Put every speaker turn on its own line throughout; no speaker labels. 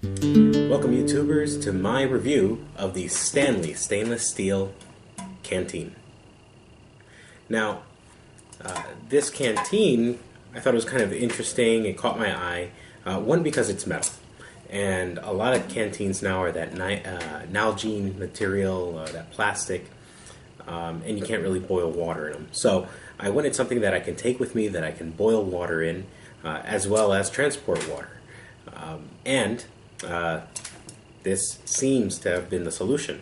Welcome YouTubers to my review of the Stanley stainless steel canteen. Now, this canteen, I thought it was kind of interesting. It caught my eye. One, because it's metal. And a lot of canteens now are that Nalgene material, that plastic, and you can't really boil water in them. So I wanted something that I can take with me, that I can boil water in, as well as transport water. This seems to have been the solution.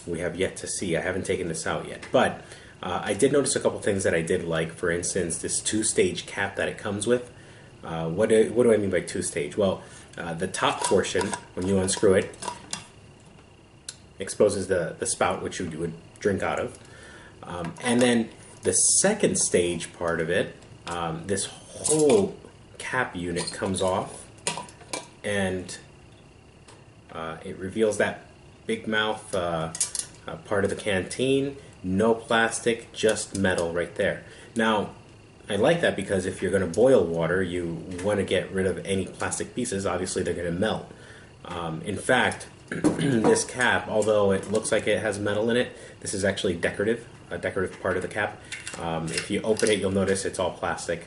We have yet to see. I haven't taken this out yet. But I did notice a couple things that I did like. For instance, this two-stage cap that it comes with. What do I mean by two-stage? Well, the top portion, when you unscrew it, exposes the spout, which you would drink out of. And then the second stage part of it, this whole cap unit comes off, and it reveals that big mouth part of the canteen. No plastic, just metal right there. Now, I like that because if you're going to boil water, you want to get rid of any plastic pieces. Obviously, they're going to melt. In fact, this cap, although it looks like it has metal in it, this is actually decorative, a decorative part of the cap. If you open it, you'll notice it's all plastic.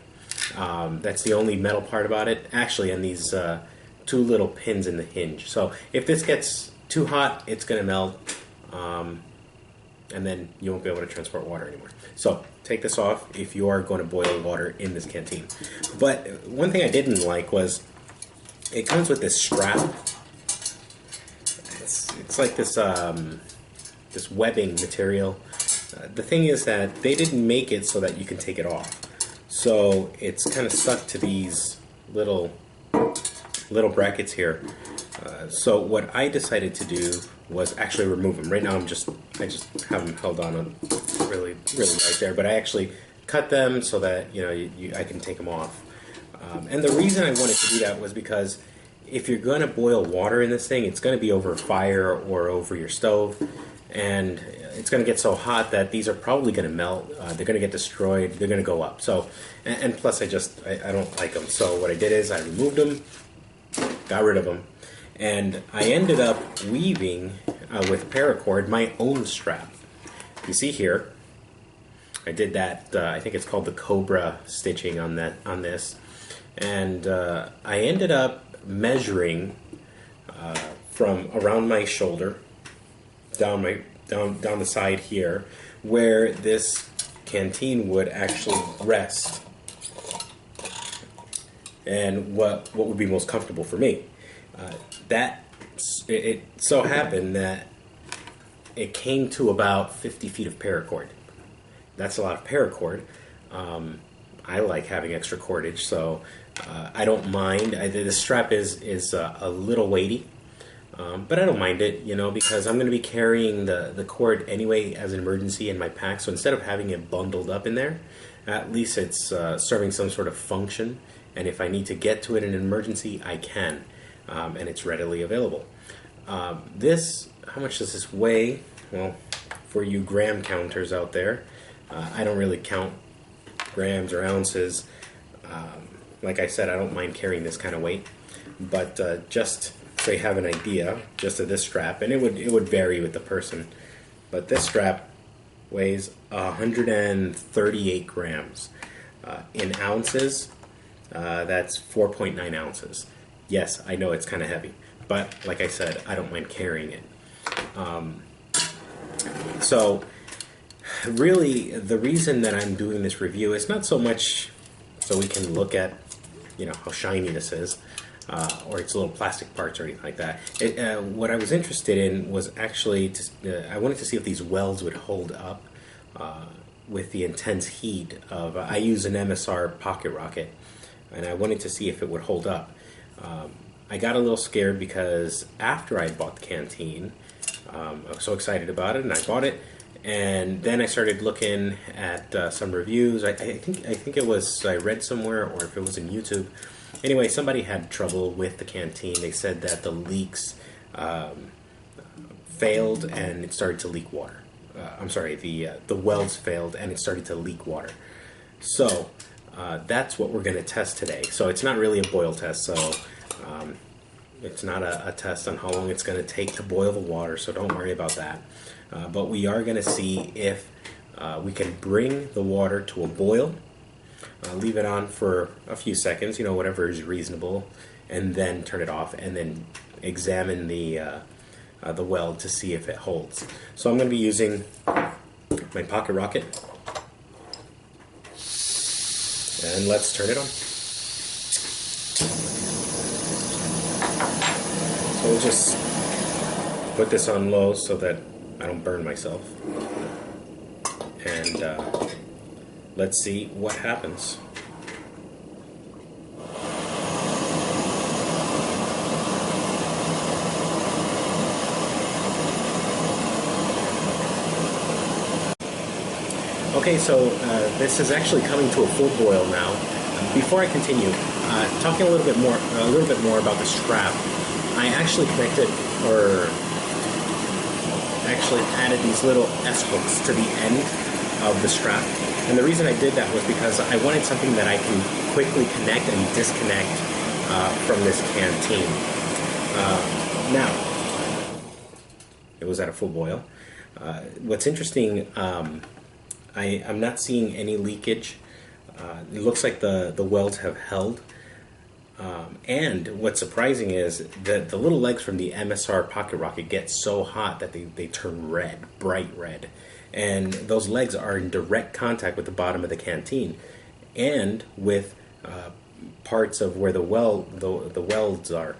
That's the only metal part about it. Actually, and these two little pins in the hinge. So if this gets too hot, it's going to melt, and then you won't be able to transport water anymore. So take this off if you are going to boil water in this canteen. But one thing I didn't like was it comes with this strap. It's like this this webbing material. The thing is that they didn't make it so that you can take it off. So it's kind of stuck to these little brackets here. So what I decided to do was actually remove them. Right now I just have them held on really right there, but I actually cut them so that I can take them off. And the reason I wanted to do that was because if you're going to boil water in this thing, it's going to be over fire or over your stove, and it's going to get so hot that these are probably going to melt. They're going to get destroyed. They're going to go up. So, and plus, I don't like them. So what I did is I removed them, got rid of them, and I ended up weaving with paracord my own strap. You see here, I did that. I think it's called the Cobra stitching on this, and I ended up measuring from around my shoulder down the side here, where this canteen would actually rest, and what would be most comfortable for me. It so happened that it came to about 50 feet of paracord. That's a lot of paracord. I like having extra cordage, so I don't mind. The strap is a little weighty, but I don't mind it, because I'm going to be carrying the cord anyway as an emergency in my pack. So instead of having it bundled up in there, at least it's serving some sort of function. And if I need to get to it in an emergency, I can, and it's readily available. How much does this weigh? Well, for you gram counters out there, I don't really count grams or ounces. Like I said, I don't mind carrying this kind of weight, but just so you have an idea, just of this strap, and it would vary with the person, but this strap weighs 138 grams. In ounces, that's 4.9 ounces. Yes, I know it's kind of heavy, but like I said, I don't mind carrying it. So really, the reason that I'm doing this review is not so much so we can look at how shiny this is, or its little plastic parts or anything like that. What I was interested in was actually I wanted to see if these welds would hold up with the intense heat of I use an MSR pocket rocket, and I wanted to see if it would hold up. I got a little scared because after I bought the canteen, I was so excited about it, and I bought it. And then I started looking at some reviews. I think it was, I read somewhere, or if it was in YouTube. Anyway, somebody had trouble with the canteen. They said that the leaks failed and it started to leak water. I'm sorry, the welds failed and it started to leak water. So that's what we're going to test today. So it's not really a boil test. So It's not a test on how long it's going to take to boil the water, so don't worry about that. But we are going to see if we can bring the water to a boil, leave it on for a few seconds, whatever is reasonable, and then turn it off, and then examine the weld to see if it holds. So I'm going to be using my pocket rocket, and let's turn it on. So we'll just put this on low so that I don't burn myself, and let's see what happens. Okay, so this is actually coming to a full boil now. Before I continue, talking a little bit more about the strap, I actually connected, or actually added these little S-hooks to the end of the strap. And the reason I did that was because I wanted something that I can quickly connect and disconnect from this canteen. Now, it was at a full boil. What's interesting, I'm not seeing any leakage. It looks like the welds have held. And what's surprising is that the little legs from the MSR pocket rocket get so hot that they turn red, bright red. And those legs are in direct contact with the bottom of the canteen and with parts of where the welds are.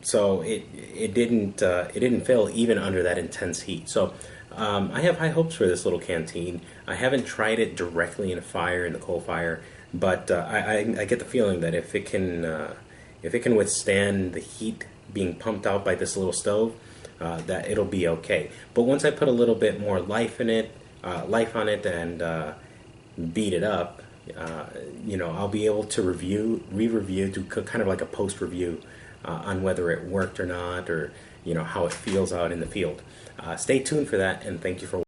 So it didn't fail even under that intense heat. So I have high hopes for this little canteen. I haven't tried it directly in a fire, in the coal fire, but I get the feeling that if it can withstand the heat being pumped out by this little stove, that it'll be okay. But once I put a little bit more life on it, and beat it up, I'll be able to re-review, do kind of like a post-review on whether it worked or not, or how it feels out in the field. Stay tuned for that, and thank you for watching.